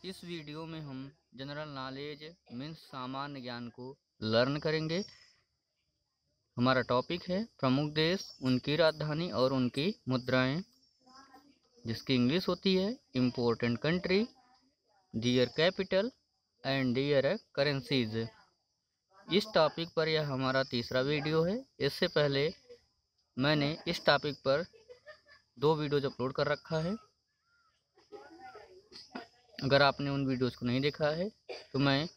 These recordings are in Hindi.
इस वीडियो में हम जनरल नॉलेज मीन्स सामान्य ज्ञान को लर्न करेंगे। हमारा टॉपिक है प्रमुख देश, उनकी राजधानी और उनकी मुद्राएं, जिसकी इंग्लिश होती है important country, their capital and their currencies. इस टॉपिक पर यह हमारा तीसरा वीडियो है। इससे पहले मैंने इस टॉपिक पर 2 वीडियोज अपलोड कर रखा है। अगर आपने उन वीडियोज़ को नहीं देखा है तो मैं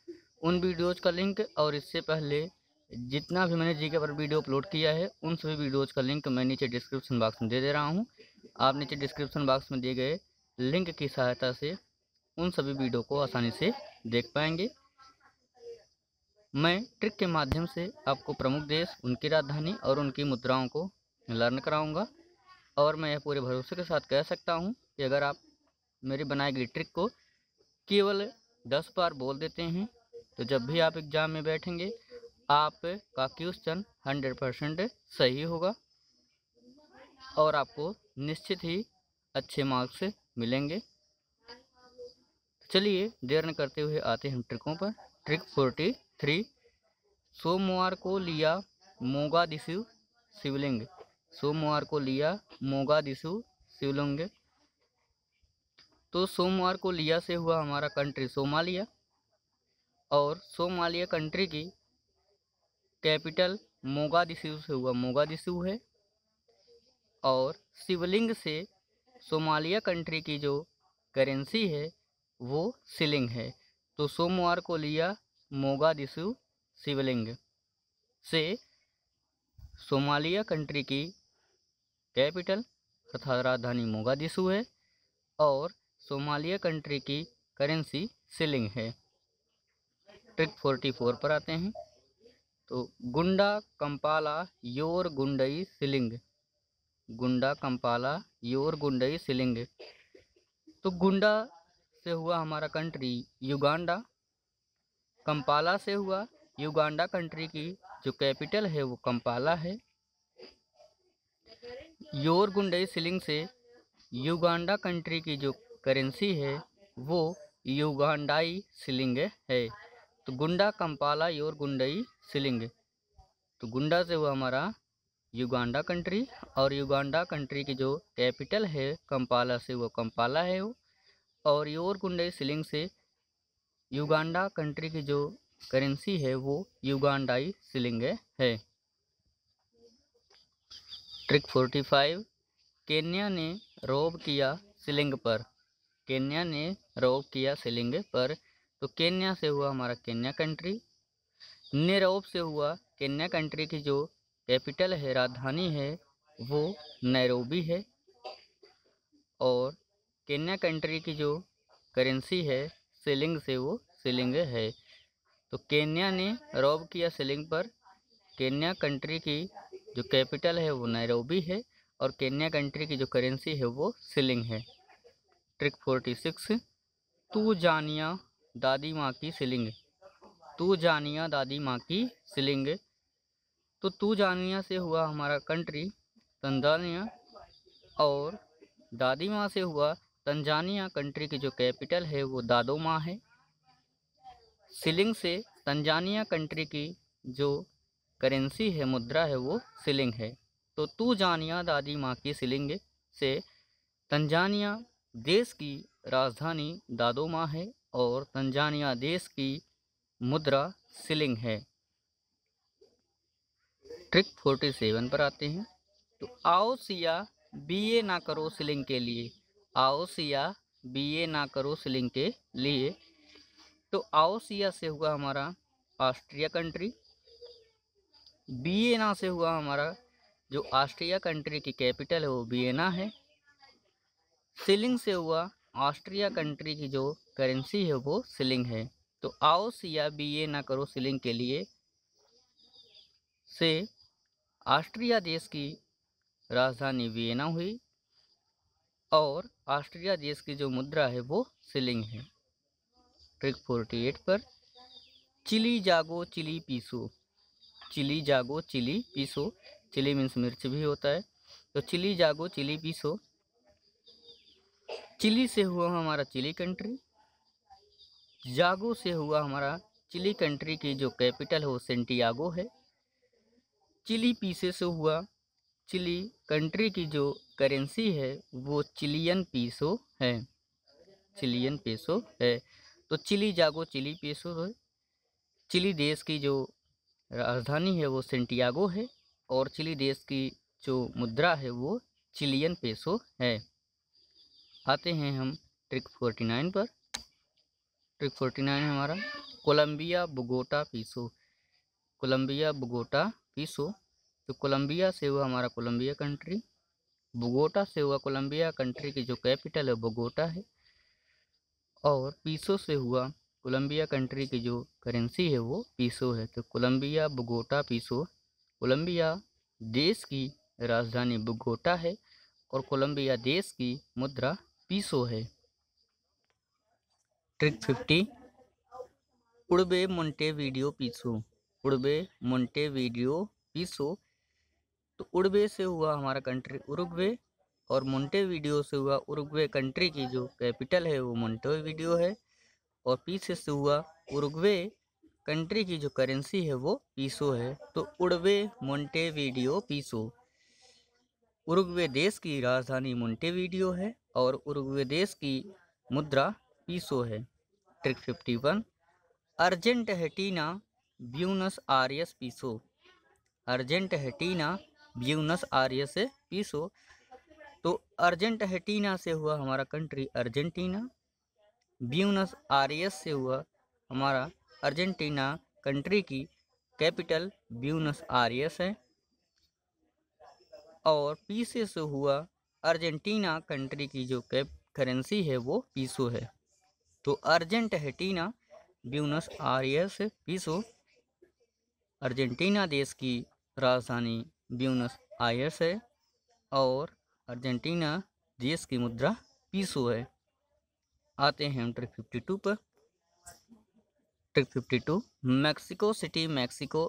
उन वीडियोज़ का लिंक और इससे पहले जितना भी मैंने जीके पर वीडियो अपलोड किया है उन सभी वीडियोज़ का लिंक मैं नीचे डिस्क्रिप्शन बॉक्स में दे रहा हूं। आप नीचे डिस्क्रिप्शन बॉक्स में दिए गए लिंक की सहायता से उन सभी वीडियो को आसानी से देख पाएंगे। मैं ट्रिक के माध्यम से आपको प्रमुख देश, उनकी राजधानी और उनकी मुद्राओं को लर्न कराऊँगा और मैं यह पूरे भरोसे के साथ कह सकता हूँ कि अगर आप मेरी बनाई गई ट्रिक को केवल 10 बार बोल देते हैं तो जब भी आप एग्ज़ाम में बैठेंगे आपका क्वेश्चन 100% सही होगा और आपको निश्चित ही अच्छे मार्क्स मिलेंगे। चलिए देर न करते हुए आते हैं ट्रिकों पर। ट्रिक 43। सोमवार को लिया मोगादिशु शिवलिंग। सोमवार को लिया मोगादिशु शिवलिंग। तो सोमवार को लिया से हुआ हमारा कंट्री सोमालिया और सोमालिया कंट्री की कैपिटल मोगादिशु से हुआ मोगादिशु है और शिवलिंग से सोमालिया कंट्री की जो करेंसी है वो शिलिंग है। तो सोमवार को लिया मोगादिशु शिवलिंग से सोमालिया कंट्री की कैपिटल अर्थात राजधानी मोगादिशु है और सोमालिया कंट्री की करेंसी शिलिंग है। ट्रिक 44 पर आते हैं। तो गुंडा कंपाला योर गुंडई शिलिंग। गुंडा कंपाला योर गुंडई शिलिंग। तो गुंडा से हुआ हमारा कंट्री युगांडा, कंपाला से हुआ युगांडा कंट्री की जो कैपिटल है वो कंपाला है। योर गुंडई शिलिंग से युगांडा कंट्री की जो करेंसी है वो युगांडाई शिलिंग है। तो गुंडा कंपाला योर गुंडई शिलिंग। तो गुंडा से हुआ हमारा युगांडा कंट्री और युगांडा कंट्री की जो कैपिटल है कंपाला से वो कंपाला है वो, और योर गुंडई शिलिंग से युगांडा कंट्री की जो करेंसी है वो युगांडाई शिलिंग है। ट्रिक 45। केन्या ने रौब किया शिलिंग पर। केन्या ने रौब किया शिलिंग पर। तो केन्या से हुआ हमारा केन्या कंट्री। नेरोब से हुआ केन्या कंट्री की जो कैपिटल है राजधानी है वो नैरोबी है और केन्या कंट्री की जो करेंसी है शिलिंग से वो शिलिंग है। तो केन्या ने रौब किया शिलिंग पर। केन्या कंट्री की जो कैपिटल है वो नैरोबी है और केन्या कंट्री की जो करेंसी है वो शिलिंग है। ट्रिक 46। तू जानिया दादी माँ की शिलिंग। तू जानिया दादी माँ की शिलिंग। तो तू जानिया से हुआ हमारा कंट्री तंजानिया और दादी माँ से हुआ तंजानिया कंट्री की जो कैपिटल है वो दादोमा है। शिलिंग से तंजानिया कंट्री की जो करेंसी है मुद्रा है वो शिलिंग है। तो तू जानिया दादी माँ की शिलिंग से तंजानिया देश की राजधानी दादोमा है और तंजानिया देश की मुद्रा शिलिंग है। ट्रिक 47 पर आते हैं। तो आओ सिया बीए ना करो शिलिंग के लिए। आओ सिया बीए ना करो शिलिंग के लिए। तो आओ सिया से हुआ हमारा ऑस्ट्रिया कंट्री। वियना से हुआ हमारा जो ऑस्ट्रिया कंट्री की कैपिटल है वो वियना है। शिलिंग से हुआ ऑस्ट्रिया कंट्री की जो करेंसी है वो शिलिंग है। तो आओ सिया बीए ना करो शिलिंग के लिए से ऑस्ट्रिया देश की राजधानी वियना हुई और ऑस्ट्रिया देश की जो मुद्रा है वो शिलिंग है। ट्रिक 48 पर चिली जागो चिली पीसो। चिली जागो चिली पीसो। चिली मीन्स मिर्च भी होता है। तो चिली जागो चिली पीसो। चिली से हुआ हमारा चिली कंट्री जागो से हुआ हमारा चिली कंट्री की जो कैपिटल है वो सेंटियागो है। चिली पीसे से हुआ चिली कंट्री की जो करेंसी है वो चिलियन पीसो है, चिलियन पेसो है। तो चिली जागो चिली पेसो है। चिली देश की जो राजधानी है वो सेंटियागो है और चिली देश की जो मुद्रा है वो चिलियन पेसो है। आते हैं हम ट्रिक 49 पर। ट्रिक 49 है हमारा Colombia Bogota peso. Colombia Bogota peso. तो कोलंबिया से हुआ हमारा कोलंबिया कंट्री, बोगोटा से हुआ कोलंबिया कंट्री की जो कैपिटल है बोगोटा है, और पीसो से हुआ कोलंबिया कंट्री की जो करेंसी है वो पीसो है। तो कोलंबिया बोगोटा पीसो। कोलंबिया देश की राजधानी बोगोटा है और कोलंबिया देश की मुद्रा पीसो है। ट्रिक 50 उड़बे मोंटेवीडियो पीसो। उड़बे मोंटेवीडियो पीसो। तो उड़बे से हुआ हमारा कंट्री उरुग्वे और मोंटेवीडियो से हुआ उरुग्वे कंट्री की जो कैपिटल है वो मोंटेवीडियो है, और पीसे से हुआ उरुग्वे कंट्री की जो करेंसी है वो पीसो है। तो उड़बे मोंटेवीडियो पीसो। उरुग्वे देश की राजधानी मोंटेवीडियो है और उरुग्वे देश की मुद्रा पीसो है। Trick 51 Argentina Buenos Aires peso. Argentina Buenos Aires peso. तो अर्जेंटीना से हुआ हमारा कंट्री अर्जेंटीना, ब्यूनस आयर्स से हुआ हमारा अर्जेंटीना कंट्री की कैपिटल ब्यूनस आयर्स है, और पीसे से हुआ अर्जेंटीना कंट्री की जो करेंसी है वो पीसो है। तो Argentina Buenos Aires peso. Argentina देश की राजधानी ब्यूनस आयर्स है और अर्जेंटीना देश की मुद्रा पीसो है। आते हैं हम ट्रिक 52 पर। Trick 52 Mexico City Mexico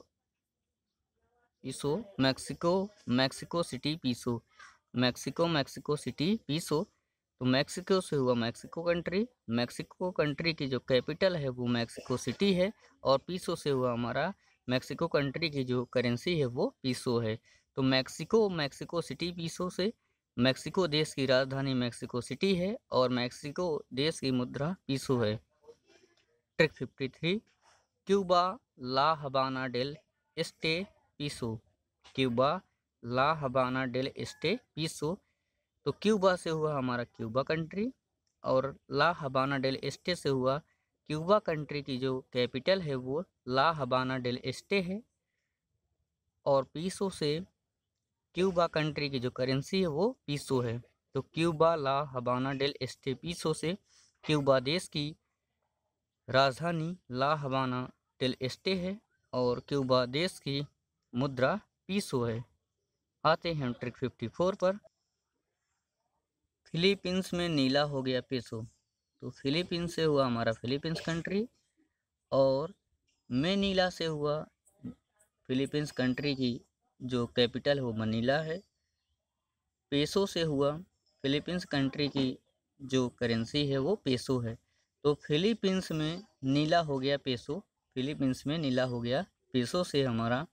peso. Mexico City peso. Mexico City peso. तो मैक्सिको से हुआ मैक्सिको कंट्री, मैक्सिको कंट्री की जो कैपिटल है वो मैक्सिको सिटी है, और पीसो से हुआ हमारा मैक्सिको कंट्री की जो करेंसी है वो पीसो है। तो मैक्सिको सिटी पीसो से मैक्सिको देश की राजधानी मैक्सिको सिटी है और मैक्सिको देश की मुद्रा पीसो है। ट्रिक 53 क्यूबा ला हबाना डेल एस्टे पीसो। क्यूबा ला हबाना डेल एस्टे पीसो। तो क्यूबा से हुआ हमारा क्यूबा कंट्री और ला हबाना डेल एस्टे से हुआ क्यूबा कंट्री की जो कैपिटल है वो ला हबाना डेल एस्टे है, और पीसो से क्यूबा कंट्री की जो करेंसी है वो पीसो है। तो क्यूबा ला हबाना डेल एस्टे पीसो से क्यूबा देश की राजधानी ला हबाना डेल एस्टे है और क्यूबा देश की मुद्रा पीसो है। आते हैं ट्रिक 54 पर। फिलीपींस में नीला हो गया पेसो। तो फिलीपींस से हुआ हमारा फिलीपींस कंट्री, और मैनीला से हुआ फिलीपींस कंट्री की जो कैपिटल है वो मनीला है। पेसो से हुआ फिलीपींस कंट्री की जो करेंसी है वो पेसो है। तो फिलीपींस में नीला हो गया पेसो। फिलीपींस में नीला हो गया पेसो से हमारा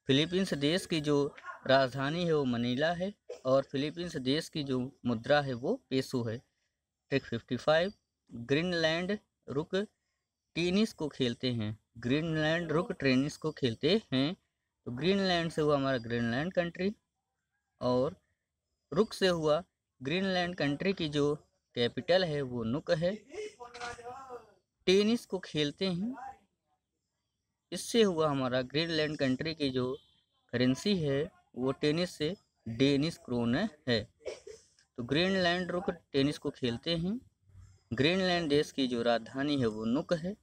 फिलीपींस देश की जो राजधानी है वो मनीला है और फिलीपींस देश की जो मुद्रा है वो पेसो है। ट्रिक 55 ग्रीनलैंड रुक टेनिस को खेलते हैं। ग्रीनलैंड रुक टेनिस को खेलते हैं। तो ग्रीनलैंड से हुआ हमारा ग्रीनलैंड कंट्री, और रुक से हुआ ग्रीनलैंड कंट्री की जो कैपिटल है वो नुक है। टेनिस को खेलते हैं, इससे हुआ हमारा ग्रीनलैंड कंट्री की जो करेंसी है वो टेनिस से डेनिस क्रोन है। तो ग्रीनलैंड रुक टेनिस को खेलते हैं। ग्रीनलैंड देश की जो राजधानी है वो नुक है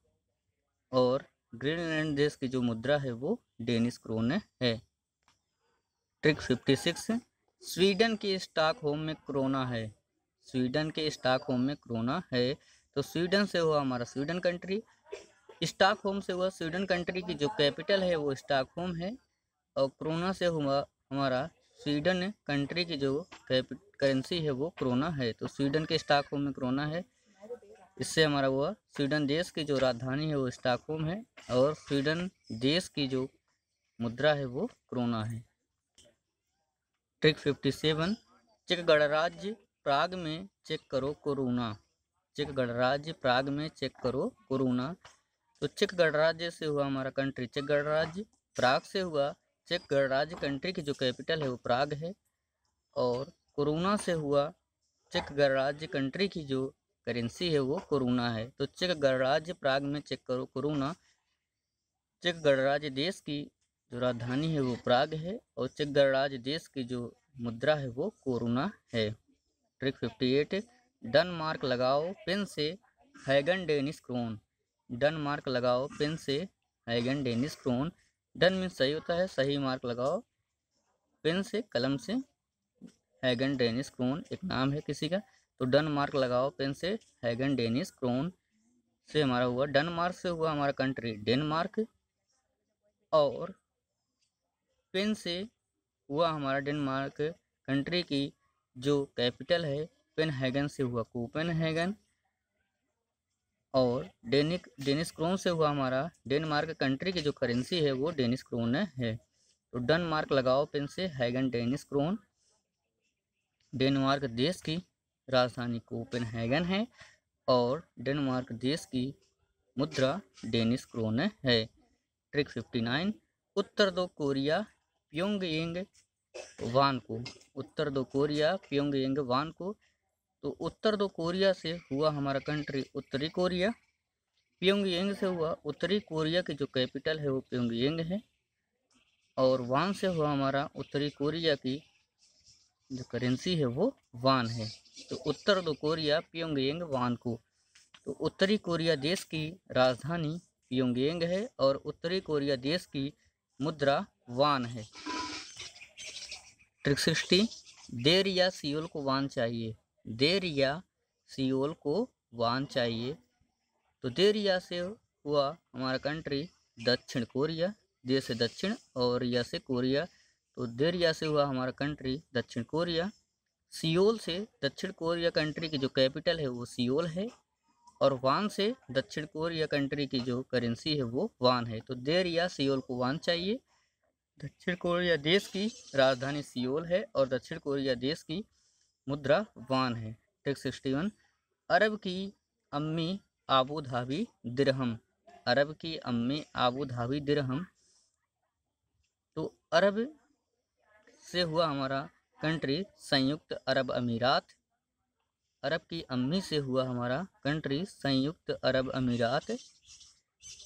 और ग्रीनलैंड देश की जो मुद्रा है वो डेनिस क्रोन है। ट्रिक 56 स्वीडन के स्टॉकहोम में कोरोना है। स्वीडन के स्टॉकहोम में कोरोना है। तो स्वीडन से हुआ हमारा स्वीडन कंट्री, स्टॉकहोम से हुआ स्वीडन कंट्री की जो कैपिटल है वो स्टॉकहोम है, और कोरोना से हुआ हमारा स्वीडन कंट्री की जो करेंसी है वो कोरोना है। तो स्वीडन के स्टॉकहोम में कोरोना है। इससे हमारा हुआ स्वीडन देश की जो राजधानी है वो स्टॉकहोम है और स्वीडन देश की जो मुद्रा है वो क्रोना है। ट्रिक 57, चेक गणराज्य प्राग में चेक करो कोरोना। चेक गणराज्य प्राग में चेक करो कोरोना। तो चेक गणराज्य से हुआ हमारा कंट्री चेक गणराज्य, प्राग से हुआ चेक गणराज्य कंट्री की जो कैपिटल है वो प्राग है, और कोरोना से हुआ चेक गणराज्य कंट्री की जो करेंसी है वो कोरोना है। तो चेक गणराज्य प्राग में चेक करो कोरोना। चेक गणराज्य देश की जो राजधानी है वो प्राग है और चेक गणराज्य देश की जो मुद्रा है वो कोरोना है। ट्रिक 58, डनमार्क लगाओ पेन से हैगन डेनिस क्रोन। डनमार्क लगाओ पेन से हैगन डेनिस क्रोन। डन मीन्स सही होता है, सही मार्क लगाओ, पेन से कलम से, हैगन डेनिस क्रोन एक नाम है किसी का, तो डनमार्क लगाओ पेन से हैगन डेनिस क्रोन से हमारा हुआ डनमार्क से हुआ हमारा कंट्री डेनमार्क, और पेन से हुआ हमारा डेनमार्क कंट्री की जो कैपिटल है पेनहैगन से हुआ कोपेनहेगन, और डेनिस क्रोन से हुआ हमारा डेनमार्क कंट्री की जो करेंसी है वो डेनिस क्रोन है। तो डनमार्क लगाओ पेन से हैगन डेनिस क्रोन। डेनमार्क देश की राजधानी कोपेनहेगन है और डेनमार्क देश की मुद्रा डेनिस क्रोन है। ट्रिक 59, उत्तर दो कोरिया प्योंगयांग वान को। उत्तर दो कोरिया प्योंगयांग वान को। तो उत्तर दो कोरिया से हुआ हमारा कंट्री उत्तरी कोरिया, प्योंगयांग से हुआ उत्तरी कोरिया की जो कैपिटल है वो प्योंगयांग है, और वान से हुआ हमारा उत्तरी कोरिया की जो करेंसी है वो वान है। तो उत्तर दो कोरिया प्योंगयांग वान को। तो उत्तरी कोरिया देश की राजधानी प्योंगयांग है और उत्तरी कोरिया देश की मुद्रा वान है। ट्रिक 60, देर या सियोल को वान चाहिए। देर या सियोल को वान चाहिए। तो देर या से हुआ हमारा कंट्री दक्षिण कोरिया, देश है दक्षिण और या से कोरिया, तो देर या से हुआ हमारा कंट्री दक्षिण कोरिया। सियोल से दक्षिण कोरिया कंट्री की जो कैपिटल है वो सियोल है, और वान से दक्षिण कोरिया कंट्री की जो करेंसी है वो वान है। तो देर या सियोल को वान चाहिए। दक्षिण कोरिया देश की राजधानी सियोल है और दक्षिण कोरिया देश की मुद्रा वान है। ट्रिक 61, अरब की अम्मी आबू धाबी दिरहम। अरब की अम्मी आबू धाबी दिरहम। तो अरब से हुआ हमारा कंट्री संयुक्त अरब अमीरात। अरब की अम्मी से हुआ हमारा कंट्री संयुक्त अरब अमीरात।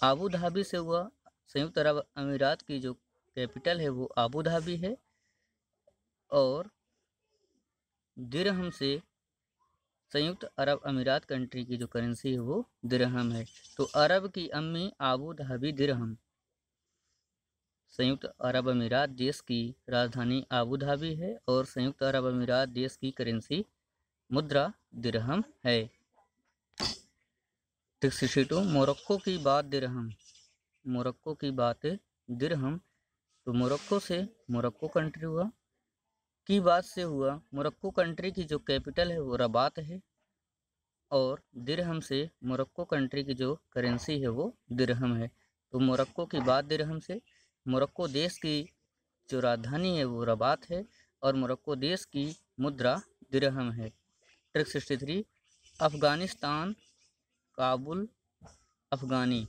आबू धाबी से हुआ संयुक्त अरब अमीरात की जो कैपिटल है वो आबू धाबी है, और दिरहम से संयुक्त अरब अमीरात कंट्री की जो करेंसी है वो दिरहम है। तो अरब की अम्मी आबू धाबी दिरहम। संयुक्त अरब अमीरात देश की राजधानी आबू धाबी है और संयुक्त अरब अमीरात देश की करेंसी मुद्रा दिरहम है। 62, मोरक्को की बात दिरहम। मोरक्को की बात दिरहम। तो मोरक्को से मोरक्को कंट्री हुआ की बात से हुआ मोरक्को कंट्री की जो कैपिटल है वो रबात है, और दिरहम से मोरक्को कंट्री की जो करेंसी है वो दिरहम है। तो मोरक्को की बात दिरहम से, मोरक्को देश की जो राजधानी है वो रबात है और मोरक्को देश की मुद्रा दिरहम है। Trick 63, Afghanistan Kabul Afghani.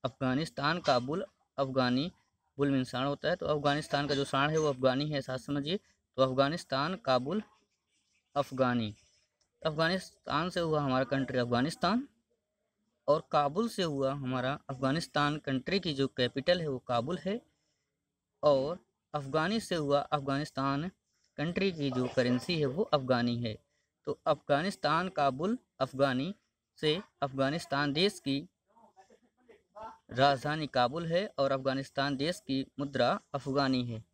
Afghanistan Kabul Afghani, bull mean साण होता है, तो अफ़गानिस्तान का जो साण है वो अफ़गानी है, साथ समझिए। तो अफ़गानिस्तान काबुल अफ़गानी। अफ़गानिस्तान से हुआ हमारा कंट्री अफ़गानिस्तान, और काबुल से हुआ हमारा अफ़गानिस्तान कंट्री की जो कैपिटल है वो काबुल है, और अफ़गानी से हुआ अफ़गानिस्तान कंट्री की जो करेंसी है वो अफ़गानी है। तो अफ़गानिस्तान काबुल अफ़गानी से अफ़गानिस्तान देश की राजधानी काबुल है और अफ़गानिस्तान देश की मुद्रा अफ़गानी है।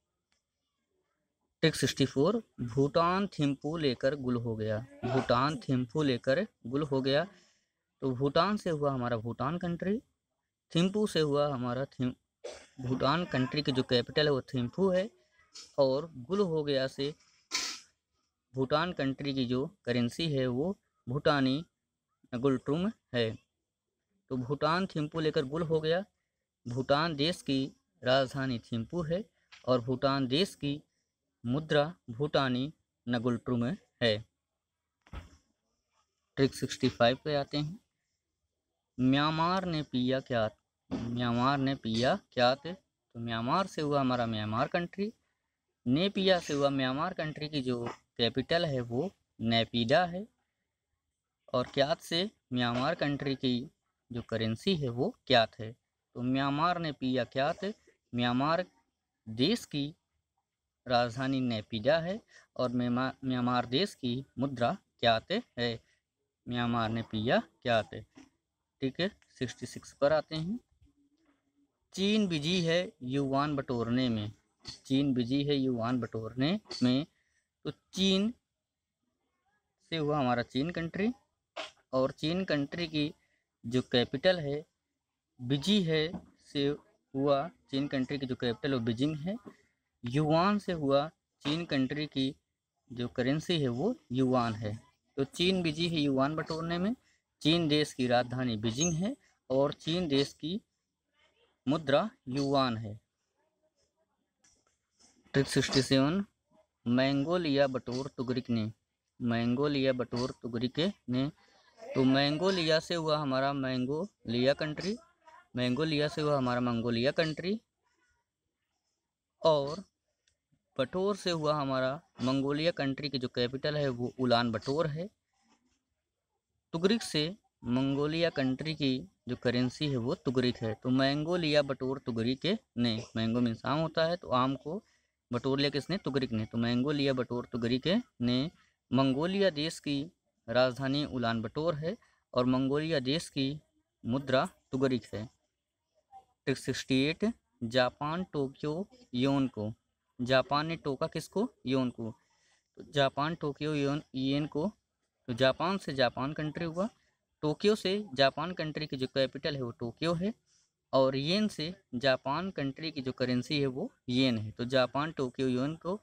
ट्रिक 64, भूटान थिम्पू लेकर गुल हो गया। भूटान थिम्पू लेकर गुल हो गया। तो भूटान से हुआ हमारा भूटान कंट्री, थिम्पू से हुआ हमारा भूटान कंट्री की जो कैपिटल है वो थिम्पू है, और गुल हो गया से भूटान कंट्री की जो करेंसी है वो भूटानी नगुलट्रुम है। तो भूटान थिम्पू लेकर गुल हो गया। भूटान देश की राजधानी थिम्पू है और भूटान देश की मुद्रा भूटानी नगुलट्रुम है। ट्रिक 65 पे आते हैं। म्यांमार ने पिया क्या? म्यांमार ने पिया क्या थे? तो म्यांमार से हुआ हमारा म्यांमार कंट्री। ने पिया से हुआ म्यांमार कंट्री की जो कैपिटल है वो नेपिडा है। और क्यात से म्यांमार कंट्री की जो करेंसी है वो क्यात है। तो म्यांमार ने पिया क्यात, म्यांमार देश की राजधानी नेपिडा है और म्यांमार देश की मुद्रा क्यात है। म्यांमार ने पिया क्यात। ठीक है, 66 पर आते हैं। चीन बिजी है युआन बटोरने में। चीन बिजी है युआन बटोरने में। तो चीन से हुआ हमारा चीन कंट्री और चीन कंट्री की जो कैपिटल है बिजी है से हुआ चीन कंट्री की जो कैपिटल वो बीजिंग है। युआन से हुआ चीन कंट्री की जो करेंसी है वो युआन है। तो चीन बिजी है युआन बटोरने में। चीन देश की राजधानी बीजिंग है और चीन देश की मुद्रा युआन है। ट्रिक 67 मैंगो लिया बटोर तुगरिक ने। मैंगो लिया बटोर तुगरिक ने। तो मैंगो लिया से हुआ हमारा मैंगो लिया कंट्री। मैंगो लिया से हुआ हमारा मंगोलिया कंट्री और बटोर से हुआ हमारा मंगोलिया कंट्री की जो कैपिटल है वो उलान बटोर है। तुगरिक से मंगोलिया कंट्री की जो करेंसी है वो तुगरिक है। तो मैंगो लिया बटोर तुगरिक ने। मैंगो मीन्स आम होता है, तो आम को बटोर लिया किसने? तुगरिक ने। तो मैंगो लिया बटोर तुगरिक ने। मंगोलिया देश की राजधानी उलान बटोर है और मंगोलिया देश की मुद्रा तुगरिक है। ट्रिक 68 जापान टोक्यो योन को। जापान ने टोका किसको? योन को। तो जापान टोक्यो येन को। तो जापान से जापान कंट्री हुआ। टोक्यो से जापान कंट्री की जो कैपिटल है वो टोक्यो है और येन से जापान कंट्री की जो करेंसी है वो येन है। तो जापान टोक्यो येन को।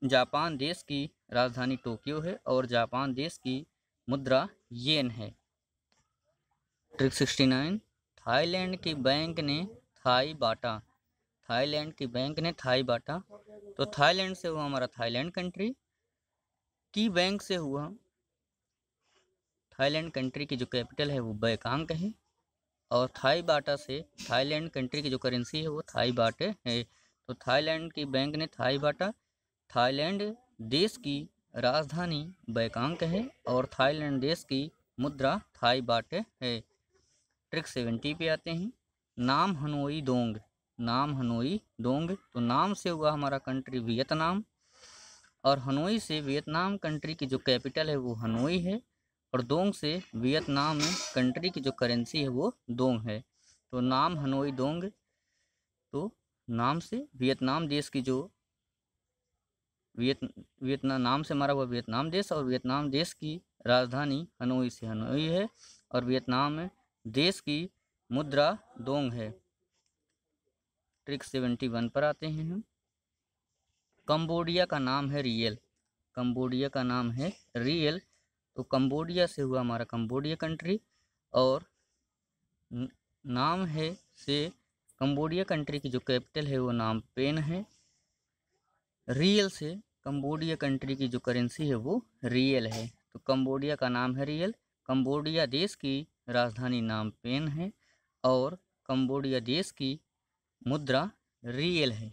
जापान देश की राजधानी टोक्यो है और जापान देश की मुद्रा येन है। ट्रिक 69 थाईलैंड की बैंक ने थाई बाटा। थाईलैंड की बैंक ने थाई बाटा। तो थाईलैंड से हुआ हमारा थाईलैंड कंट्री। की बैंक से हुआ थाईलैंड कंट्री की जो कैपिटल है वो बैंकॉक है और थाई बाटा से थाईलैंड कंट्री की जो करेंसी है वो थाई बाटे है। तो थाईलैंड की बैंक ने थाई बाटा। थाईलैंड देश की राजधानी बैंकॉक है और थाईलैंड देश की मुद्रा थाई बाटे है। ट्रिक 70 पे आते हैं। नाम हनोई दोंग। नाम हनोई दोंग। तो नाम से हुआ हमारा कंट्री वियतनाम और हनोई से वियतनाम कंट्री की जो कैपिटल है वो हनोई है और दोंग से वियतनाम कंट्री की जो करेंसी है वो दोंग है। तो नाम हनोई दोंग। तो नाम से वियतनाम देश की जो वियतनाम नाम से हमारा हुआ वियतनाम देश और वियतनाम देश की राजधानी हनोई से हनोई है और वियतनाम देश की मुद्रा दोंग है। ट्रिक 71 पर आते हैं हम। कंबोडिया का नाम है रियल। कंबोडिया का नाम है रियल। तो कंबोडिया से हुआ हमारा कंबोडिया कंट्री और नाम है से कंबोडिया कंट्री की जो कैपिटल है वो नाम पेन है। रियल से कंबोडिया कंट्री की जो करेंसी है वो रियल है। तो कंबोडिया का नाम है रियल। कंबोडिया देश की राजधानी नाम पेन है और कंबोडिया देश की मुद्रा रियल है।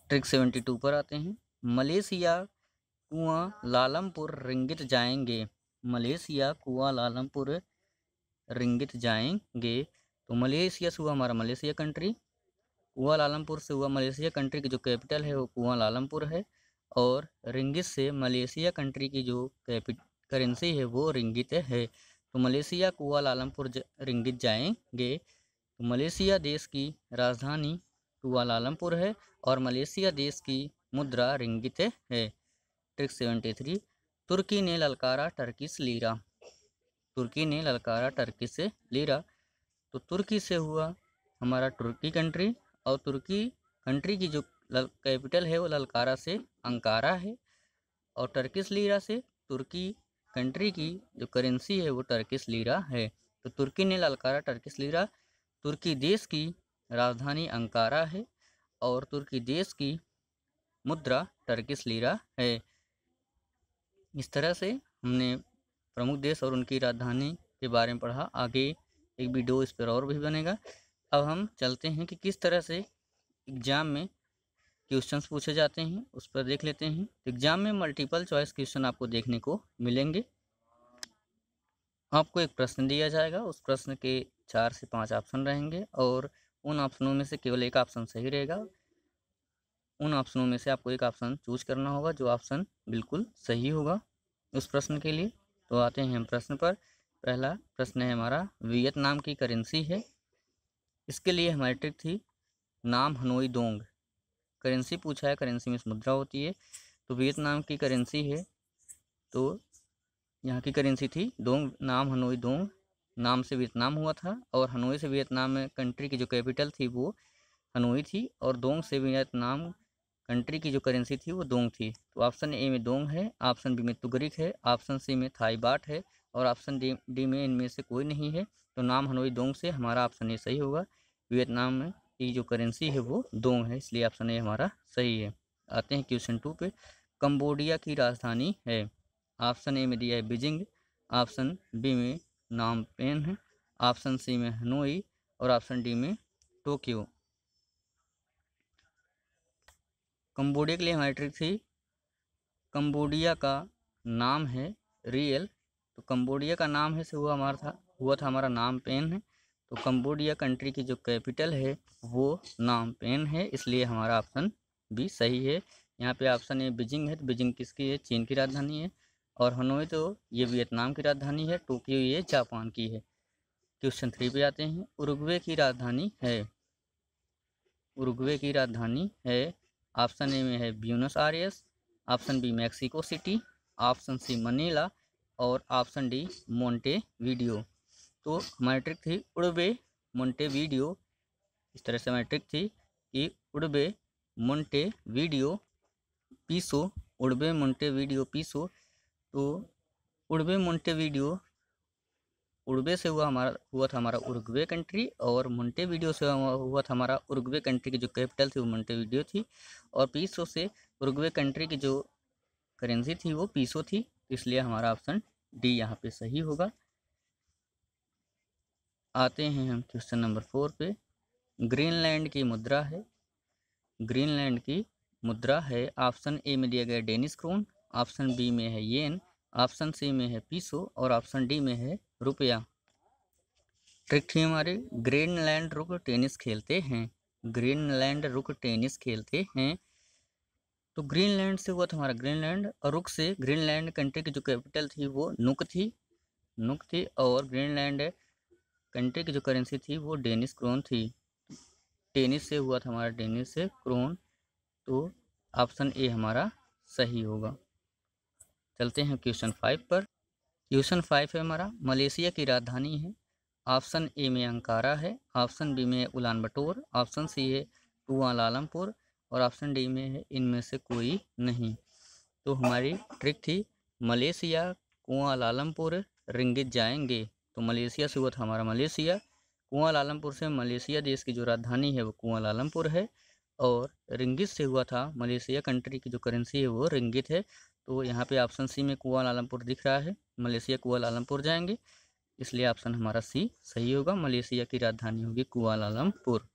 ट्रिक 72 पर आते हैं। मलेशिया कुआलालंपुर रिंगित जाएंगे। मलेशिया कुआलालंपुर रिंगित जाएंगे। तो मलेशिया से हुआ हमारा मलेशिया कंट्री। कुआलालंपुर से हुआ मलेशिया कंट्री की जो कैपिटल है वो कुआलालंपुर है और रिंगित से मलेशिया कंट्री की जो करेंसी है वो रिंगित है। तो मलेशिया कुआलालंपुर रिंगित जाएंगे। तो मलेशिया देश की राजधानी कुआलालंपुर है और मलेशिया देश की मुद्रा रिंगित है। ट्रिक 73 तुर्की ने ललकारा टर्किश लीरा। तुर्की ने ललकारा टर्किश लीरा। तो तुर्की से हुआ हमारा तुर्की कंट्री और तुर्की कंट्री की जो कैपिटल है वो ललकारा से अंकारा है और टर्किश लीरा से तुर्की कंट्री की जो करेंसी है वो टर्किश लीरा है। तो तुर्की ने ललकारा टर्किश लीरा। तुर्की देश की राजधानी अंकारा है और तुर्की देश की मुद्रा टर्किश लीरा है। इस तरह से हमने प्रमुख देश और उनकी राजधानी के बारे में पढ़ा। आगे एक वीडियो इस पर और भी बनेगा। अब हम चलते हैं कि किस तरह से एग्ज़ाम में क्वेश्चंस पूछे जाते हैं, उस पर देख लेते हैं। एग्ज़ाम में मल्टीपल चॉइस क्वेश्चन आपको देखने को मिलेंगे। आपको एक प्रश्न दिया जाएगा, उस प्रश्न के 4 से 5 ऑप्शन रहेंगे और उन ऑप्शनों में से केवल एक ऑप्शन सही रहेगा। उन ऑप्शनों में से आपको एक ऑप्शन चूज करना होगा जो ऑप्शन बिल्कुल सही होगा उस प्रश्न के लिए। तो आते हैं हम प्रश्न पर। पहला प्रश्न है हमारा, वियतनाम की करेंसी है। इसके लिए हमारी ट्रिक थी नाम हनोई दोंग। करेंसी पूछा है, करेंसी में मुद्रा होती है। तो वियतनाम की करेंसी है, तो यहाँ की करेंसी थी दोंग। नाम हनोई दोंग, नाम से वियतनाम हुआ था और हनोई से वियतनाम में कंट्री की जो कैपिटल थी वो हनोई थी और दोंग से वियतनाम कंट्री की जो करेंसी थी वो दोंग थी। तो ऑप्शन ए में दोंग है, ऑप्शन बी में तुगरिक है, ऑप्शन सी में थाई बाट है और ऑप्शन डी में इनमें से कोई नहीं है। तो नाम हनोई दोंग से हमारा ऑप्शन ए सही होगा। वियतनाम में की जो करेंसी है वो दोंग है, इसलिए ऑप्शन ए हमारा सही है। आते हैं क्वेश्चन 2 पे। कंबोडिया की राजधानी है। ऑप्शन ए में दिया है बीजिंग, ऑप्शन बी में नाम पेन है, ऑप्शन सी में हनोई और ऑप्शन डी में टोक्यो। कंबोडिया के लिए हमारी ट्रिक थी कंबोडिया का नाम है रियल। तो कंबोडिया का नाम है से हुआ था हमारा नाम पेन है। तो कंबोडिया कंट्री की जो कैपिटल है वो नाम पेन है, इसलिए हमारा ऑप्शन बी सही है। यहाँ पे ऑप्शन ए बीजिंग है, तो बीजिंग किसकी है? चीन की राजधानी है। और हनोई तो ये वियतनाम की राजधानी है। टोक्यो ये जापान की है। क्वेश्चन 3 पे आते हैं। उरुग्वे की राजधानी है। उरुग्वे की राजधानी है, ऑप्शन ए में है Buenos Aires, option B Mexico City, option C Manila और ऑप्शन डी मोंटेवीडियो। तो हमारी ट्रिक थी उड़बे मोंटेवीडियो। इस तरह से हमारी ट्रिक थी कि उड़बे मोंटेवीडियो पीसो, उड़बे मोंटेवीडियो पीसो। तो उड़बे मोंटेवीडियो, उरुग्वे से हुआ था हमारा उरुग्वे कंट्री और मोंटेवीडियो से हुआ था हमारा उरुग्वे कंट्री की जो कैपिटल थी वो मोंटेवीडियो थी। और पीसो से उरुग्वे कंट्री की जो करेंसी थी वो पीसो थी, इसलिए हमारा ऑप्शन डी यहाँ पे सही होगा। आते हैं हम क्वेश्चन नंबर 4 पे। ग्रीनलैंड की मुद्रा है। ग्रीनलैंड की मुद्रा है, ऑप्शन ए में दिया गया डेनिश क्रोन, ऑप्शन बी में है येन, ऑप्शन सी में है पीसो और ऑप्शन डी में है रुपया। ट्रिक थी हमारी ग्रीनलैंड रुक टेनिस खेलते हैं। ग्रीनलैंड रुक टेनिस खेलते हैं। तो ग्रीनलैंड से हुआ था हमारा ग्रीनलैंड और रुक से ग्रीनलैंड कंट्री की जो कैपिटल थी वो नुक थी। और ग्रीनलैंड कंट्री की जो करेंसी थी वो डेनिश क्रोन थी। टेनिस से हुआ था हमारा डेनिश से क्रोन। तो ऑप्शन ए हमारा सही होगा। चलते हैं क्वेश्चन 5 पर। क्वेश्चन 5 है हमारा, मलेशिया की राजधानी है। ऑप्शन ए में अंकारा है, ऑप्शन बी में उलान बटोर, ऑप्शन सी है कुआलालंपुर और ऑप्शन डी में है इनमें से कोई नहीं। तो हमारी ट्रिक थी मलेशिया कुआलालंपुर रिंगित जाएंगे। तो मलेशिया से हुआ था हमारा मलेशिया। कुआलालंपुर से मलेशिया देश की जो राजधानी है वो कुआलालंपुर है और रिंगित से हुआ था मलेशिया कंट्री की जो करेंसी है वो रिंगित है। तो यहाँ पे ऑप्शन सी में कुआलालंपुर दिख रहा है, मलेशिया कुआलालंपुर जाएंगे, इसलिए ऑप्शन हमारा सी सही होगा। मलेशिया की राजधानी होगी कुआलालंपुर।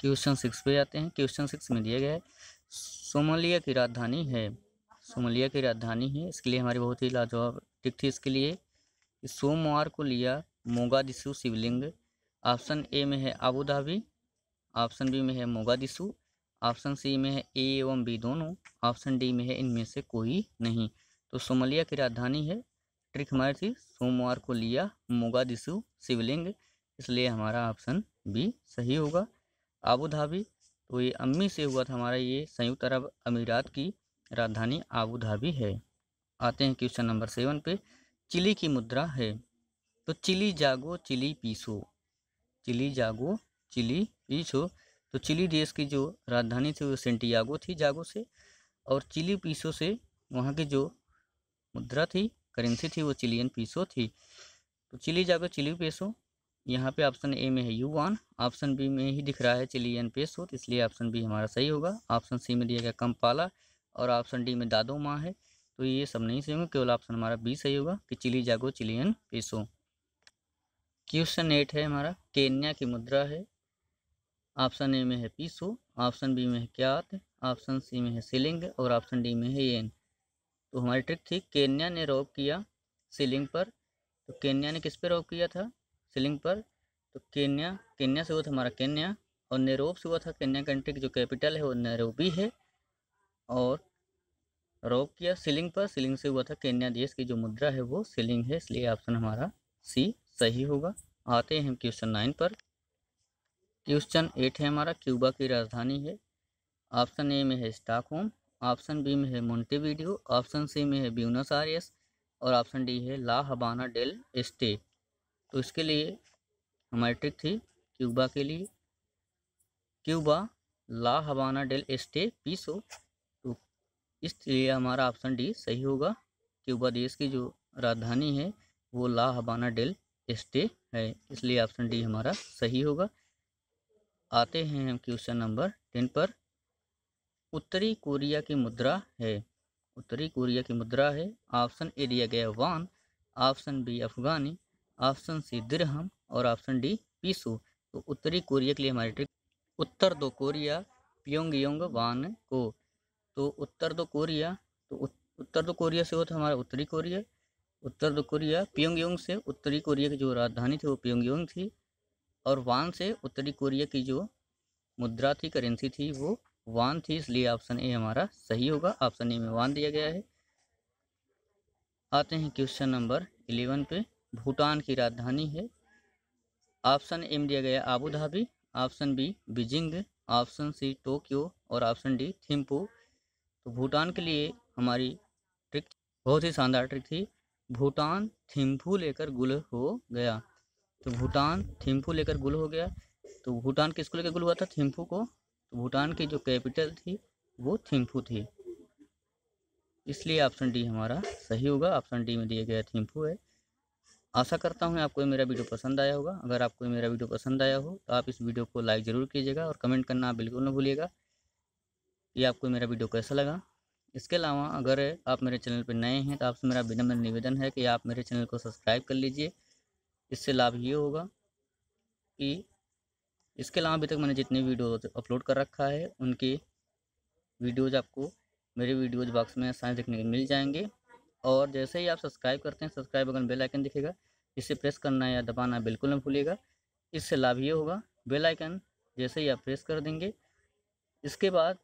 क्वेश्चन 6 पे आते हैं। क्वेश्चन 6 में दिया गया है सोमालिया की राजधानी है। सोमालिया की राजधानी है, इसके लिए हमारी बहुत ही लाजवाब ट्रिक थी। इसके लिए सोमवार को लिया मोगादिशु शिवलिंग। ऑप्शन ए में है आबू धाबी, ऑप्शन बी में है मोगादिशु, ऑप्शन सी में है ए एवं बी दोनों, ऑप्शन डी में है इनमें से कोई नहीं। तो सोमालिया की राजधानी है। ट्रिक हमारी थी सोमवार को लिया मोगादिशु शिवलिंग, इसलिए हमारा ऑप्शन बी सही होगा। आबू धाबी, तो ये अम्मी से हुआ था हमारा, ये संयुक्त अरब अमीरात की राजधानी आबू धाबी है। आते हैं क्वेश्चन नंबर 7 पे। चिली की मुद्रा है। तो चिली जागो चिली पीसो, चिली जागो चिली पीसो। तो चिली देश की जो राजधानी थी वो सेंटियागो थी, जागो से, और चिली पीसो से वहाँ की जो मुद्रा थी करेंसी थी वो चिलियन पीसो थी। तो चिली जागो चिली पेसो, यहाँ पे ऑप्शन ए में है युआन, ऑप्शन बी में ही दिख रहा है चिलियन पेसो, तो इसलिए ऑप्शन बी हमारा सही होगा। ऑप्शन सी में दिया गया कंपाला और ऑप्शन डी में दादो माँ है, तो ये सब नहीं सही होंगे, केवल ऑप्शन हमारा बी सही होगा कि चिली जागो चिलियन पेसो। क्वेश्चन 8 है हमारा, केन्या की मुद्रा है। ऑप्शन ए में है पीसो, ऑप्शन बी में है क्यात, ऑप्शन सी में है सिलिंग और ऑप्शन डी में है येन। तो हमारी ट्रिक थी, केन्या ने रॉब किया सिलिंग पर, तो केन्या ने किस पे रॉब किया था? सिलिंग पर। तो केन्या से हुआ था हमारा केन्या, और नेरोब से हुआ था केन्या कंट्री की जो कैपिटल है वो नैरोबी है, और रॉब किया सिलिंग पर, सिलिंग से हुआ था केन्या देश की जो मुद्रा है वो सिलिंग है, इसलिए ऑप्शन हमारा सी सही होगा। आते हैं क्वेश्चन 9 पर। क्वेश्चन 8 है हमारा, क्यूबा की राजधानी है। ऑप्शन ए में है स्टॉकहोम, ऑप्शन बी में है मोंटेवीडियो, ऑप्शन सी में है ब्यूनस आयर्स और ऑप्शन डी है ला हबाना डेल एस्टे। तो इसके लिए हमारी ट्रिक थी, क्यूबा के लिए क्यूबा ला हबाना डेल एस्टे पीसो, तो इसलिए हमारा ऑप्शन डी सही होगा। क्यूबा देश की जो राजधानी है वो ला हबाना डेल एस्टे है, इसलिए ऑप्शन डी हमारा सही होगा। आते हैं हम क्वेश्चन नंबर 10 पर। उत्तरी कोरिया की मुद्रा है। उत्तरी कोरिया की मुद्रा है। ऑप्शन ए दिया गया वान, ऑप्शन बी अफगानी, ऑप्शन सी दिरहम और ऑप्शन डी पीसो। तो उत्तरी कोरिया के लिए हमारी ट्रिक, उत्तर दो कोरिया प्योंगयांग वान को। तो उत्तर दो कोरिया, तो उत्तर दो कोरिया से होता हमारा उत्तरी कोरिया, उत्तर दो कोरिया प्योंगयांग से उत्तरी कोरिया की जो राजधानी थी वो प्योंगयांग थी, और वान से उत्तरी कोरिया की जो मुद्रा थी, करेंसी थी, वो वान थी, इसलिए ऑप्शन ए हमारा सही होगा। ऑप्शन ए में वान दिया गया है। आते हैं क्वेश्चन नंबर 11 पे। भूटान की राजधानी है। ऑप्शन ए में दिया गया Abu Dhabi, option B Beijing, option C Tokyo और ऑप्शन डी थिम्पू। तो भूटान के लिए हमारी ट्रिक बहुत ही शानदार ट्रिक थी, भूटान थिम्पू लेकर गुल हो गया। तो भूटान थिम्पू लेकर गुल हो गया, तो भूटान किसको लेकर गुल हुआ था? थिम्पू को। तो भूटान की जो कैपिटल थी वो थिम्पू थी, इसलिए ऑप्शन डी हमारा सही होगा। ऑप्शन डी में दिया गया थिम्पू है। आशा करता हूँ आपको मेरा वीडियो पसंद आया होगा। अगर आपको मेरा वीडियो पसंद आया हो तो आप इस वीडियो को लाइक ज़रूर कीजिएगा और कमेंट करना आप बिल्कुल न भूलिएगा कि आपको मेरा वीडियो कैसा लगा। इसके अलावा अगर आप मेरे चैनल पर नए हैं तो आपसे मेरा विनम्र निवेदन है कि आप मेरे चैनल को सब्सक्राइब कर लीजिए। इससे लाभ ये होगा कि इसके अलावा अभी तक मैंने जितने वीडियो अपलोड कर रखा है उनके वीडियोज़ आपको मेरे वीडियोज़ बॉक्स में आसानी देखने को मिल जाएंगे। और जैसे ही आप सब्सक्राइब करते हैं, सब्सक्राइब बटन बेल आइकन दिखेगा, इसे प्रेस करना या दबाना बिल्कुल न भूलिएगा। इससे लाभ ये होगा, बेल आइकन जैसे ही आप प्रेस कर देंगे, इसके बाद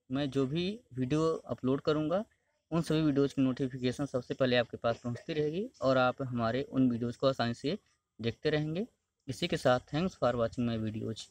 मैं जो भी वीडियो अपलोड करूँगा उन सभी वीडियोज़ की नोटिफिकेशन सबसे पहले आपके पास पहुँचती रहेगी और आप हमारे उन वीडियोज़ को आसानी से देखते रहेंगे। इसी के साथ thanks for watching my videos.